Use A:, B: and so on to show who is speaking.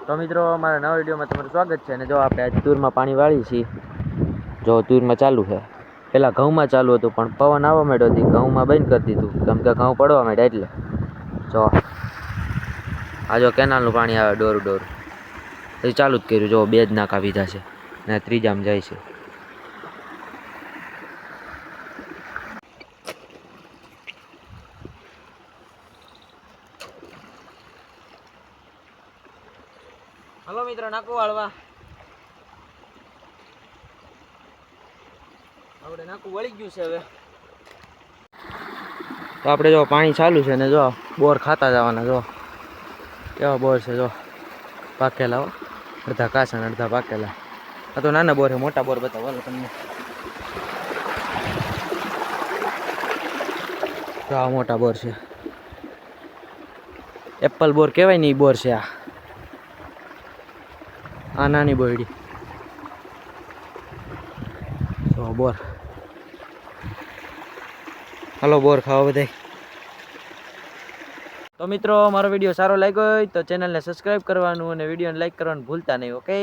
A: તો મિત્રો અમારા નવા વિડીયોમાં તમારું સ્વાગત છે. અને જો આપણે આજ તુરમાં પાણી વાળી છીએ. જો તુરમાં ચાલુ છે, પહેલાં ઘઉંમાં ચાલુ હતું પણ પવન આવવા માંડ્યો હતી, ઘઉંમાં બંધ કરી દીધું કેમ કે ઘઉં પડવા માંડ્યા. એટલે જો આ જો કેનાલનું પાણી આવે ડોર ડોર એ ચાલુ જ કર્યું. જો 2 જ નાકા વીધા છે ને ત્રીજામાં જાય છે. હલો મિત્રો, નાકું વાળવા આપણે નાકું વળી ગયું છે. હવે તો આપણે જો પાણી ચાલુ છે ને જો બોર ખાતા જવાના. જો કેવા બોર છે, જો પાકેલા હો, અડધા કાચા ને અડધા પાકેલા. આ તો નાના બોર છે, મોટા બોર બતાવો તમને. તો આ મોટા બોર છે, એપલ બોર કહેવાય ને એ બોર છે. આ નાની બોરડી તો બોર. હાલો બોર ખાવા બધાય. તો મિત્રો મારો વિડીયો સારો લાગ્યો હોય તો ચેનલને સબસ્ક્રાઈબ કરવાનું અને વિડીયોને લાઈક કરવાનું ભૂલતા નહીં. ઓકે.